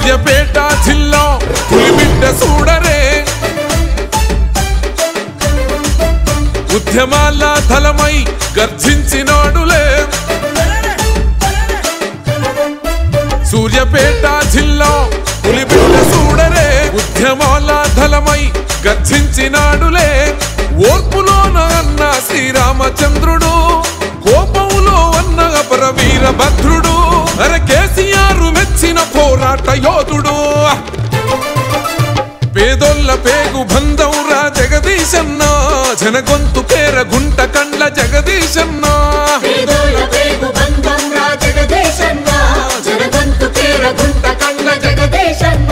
సూర్యాపేట జిల్లా పులిబిడ్డ చూడరే ఉద్యమాల ధలమై గర్జించినాడులే సూర్యాపేట జిల్లా పులిబిడ్డ చూడరే ఉద్యమాల ధలమై గర్జించినాడులే ఓర్పులోన అన్న శ్రీరామచంద్రుడు కోపంలో అన్న అపర వీరభద్రుడు అరే కేసీఆర్ మెచ్చిన పోరాట యోధుడు పేదోళ్ళ పేగు బంధంరా జగదీశన్న జనగొంతు పేర గుంట కండ్ల జగదీశన్న పేదోళ్ళ పేగు బంధంరా జగదీశన్న జనగొంతు పేర గుంట కండ్ల జగదీశన్న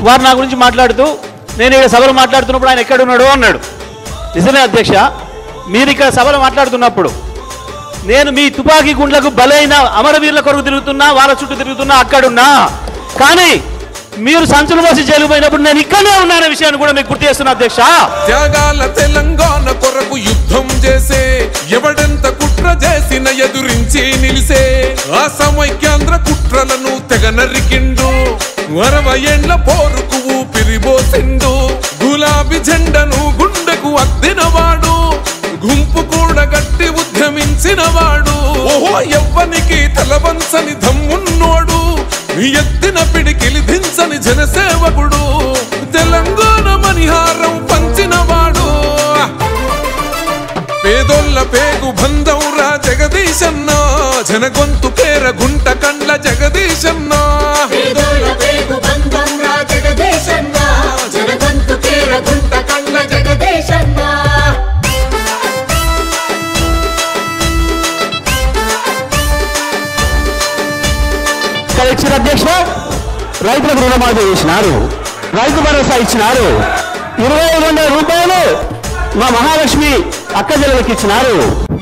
వారు నా గురించి మాట్లాడుతూ నేను ఇక్కడ సభలో మాట్లాడుతున్నప్పుడు ఆయన ఎక్కడున్నాడు అన్నాడు. నిజమే అధ్యక్ష, మీరు ఇక్కడ సభలో మాట్లాడుతున్నప్పుడు నేను మీ తుపాకీ గుండ్లకు బలైన అమరవీరుల కొరకు తిరుగుతున్నా, వాళ్ళ చుట్టూ తిరుగుతున్నా, అక్కడున్నా. కానీ మీరు సంచులు మోసి జైలు పోయినప్పుడు నేను ఇక్కడే ఉన్నాన విషయాన్ని కూడా మీకు గుర్తు చేస్తున్నా అధ్యక్ష. త్యాగాల తెలంగాణ కొరకు యుద్ధం చేసే ఎవడెంత కుట్ర చేసిన ఎదురించి నిలిసే ఆ సమైక్యాంధ్ర కుట్రలను తెగ నరికిండు 60 ఏళ్ల పోరుకు ఊపిరిబోసిండు గులాబీ జెండను గుండెకు అద్దినవాడు గుంపు కూడా గట్టి ఉద్యమించినవాడు ఓహో ఎవ్వనికి తలవంచని దమ్మున్నోడు ఎత్తిన పిడికిలి దించని జనసేవకుడు తెలంగాణ మణిహారం పంచినవాడు పేదోళ్ళ పేగు బంధంరా జగదీశన్న జనగొంతు పేర గుంట కండ్ల జగదీశన్న పేదోళ్ళ పేగు బంధంరా జగదీశన్న జనగొంతు పేర గుంట కండ్ల జగదీశన్న ఇచ్చిన అధ్యక్ష రైతులకు రుణమాఫీ చేసినారు, రైతు భరోసా ఇచ్చినారు, 22,000 రూపాయలు మా మహాలక్ష్మి అక్క చెల్లెలకు ఇచ్చినారు.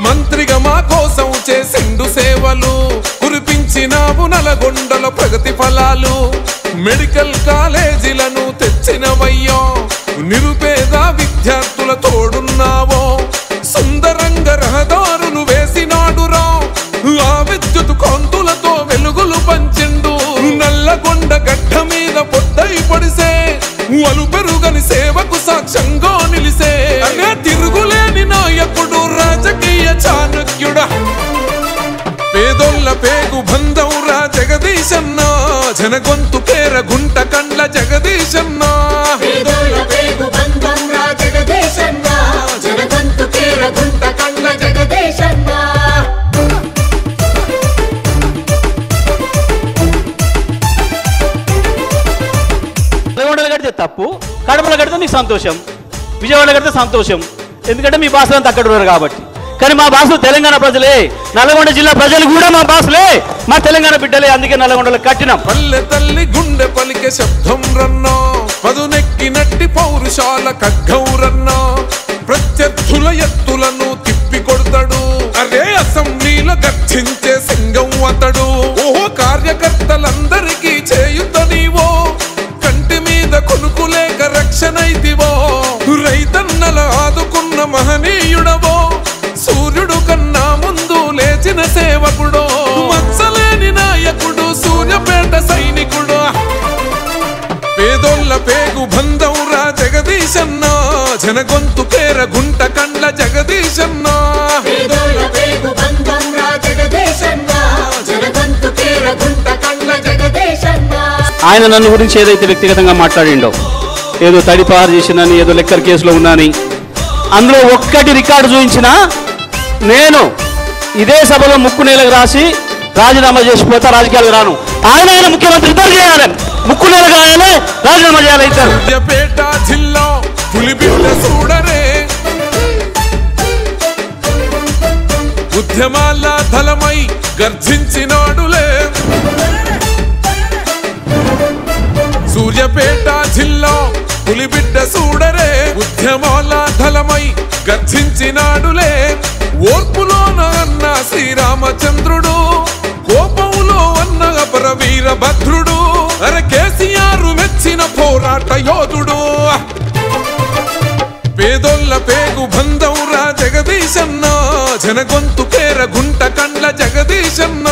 మంత్రిగా మా కోసం చేసిండు సేవలు కురిపించినావు నల్గొండల ప్రగతి ఫలాలు మెడికల్ కాలేజీలను తెచ్చినవయ్యో నిరుపేద విద్యార్థుల తోడున్నావో సుందరంగా రహదారులు వేసినాడురా ఆ విద్యుత్ కాంతులతో వెలుగులు పంచిండు నల్లగొండ గడ్డ మీద పొద్దై పడిసే వలు పెరుగని సేవకు సాక్ష్యంగా నిలిసే అనే తిరుగులేని నాయకుడు రాజకీయ చాణక్యుడా పేదోళ్ళ పేగు బంధంరా జగదీశన్న జనగొంతు పేర గుంట కండ్ల జగదీశన్న పేదోళ్ళ పేగు బంధంరా జగదీశన్న జనగొంతు పేర గుంట కండ్ల జగదీశన్న నల్గొండలో కడితే తప్పు, కడపలో కడితే మీకు సంతోషం, విజయవాడలో కడితే సంతోషం, ఎందుకంటే మీ భాషలంతా అక్కడ ఉన్నారు కాబట్టి. కానీ మా భాషలు తెలంగాణ ప్రజలే, నల్గొండ జిల్లా ప్రజలు కూడా మా భాషలే, మా తెలంగాణ బిడ్డలే, అందుకే నల్గొండలో కట్టినాం. పల్లె తల్లి గుండె పలికే శబ్దం రన్నా పదునెక్కినట్టి పౌరుషాల కగ్గౌరన్నా ప్రత్యర్థుల ఎత్తులను తిప్పి కొడతాడు అరే అసెంబ్లీలో గర్జించే సింగం అతడు ఓహో కార్యకర్తలందరికీ చేయుత నీవో కంటి మీద కొనుకులేక రక్షణైతివో రైతన్నల ఆదుకున్న మహనీయుడవో సూర్యుడు కన్నా ముందు లేచిన సేవకుడు మచ్చలేని నాయకుడు సూర్యాపేట సైనికుడు పేదోళ్ళ పేగు బంధంరా జగదీశన్న జనగొంతు పేర గుంట కండ్ల జగదీశన్న పేదోళ్ళ పేగు బంధంరా జగదీశన్న జనగొంతు పేర గుంట కండ్ల జగదీశన్న ఆయన నన్ను గురించి ఏదైతే వ్యక్తిగతంగా మాట్లాడిండో, ఏదో తడిపారు చేసినని, ఏదో లెక్కర్ కేసులో ఉన్నాని, అందులో ఒక్కటి రికార్డు చూపించినా నేను ఇదే సభలో ముక్కు నేలకు రాసి రాజీనామా చేసిపోతా, రాజకీయాలకు రాను. ఆయన ముఖ్యమంత్రి ఇద్దరు చేయాలి, ముక్కు నేలకు రాయాలి, రాజీనామా చేయాలి ఇద్దరు. సూర్యాపేట జిల్లా పులిబిడ్డ చూడరే ఉద్యమాల ధలమై గర్జించినాడులే సూర్యాపేట జిల్లా పులిబిడ్డ చూడరే ఉద్యమాల ధలమై గర్జించినాడులే ఓర్పులోన అన్న శ్రీరామచంద్రుడు కోపంలో అన్న అపర వీరభద్రుడు అరే కేసీఆర్ మెచ్చిన పోరాట యోధుడు పేదోళ్ళ పేగు బంధంరా జగదీశన్న జనగొంతు కేర గుంట కండ్ల జగదీశన్న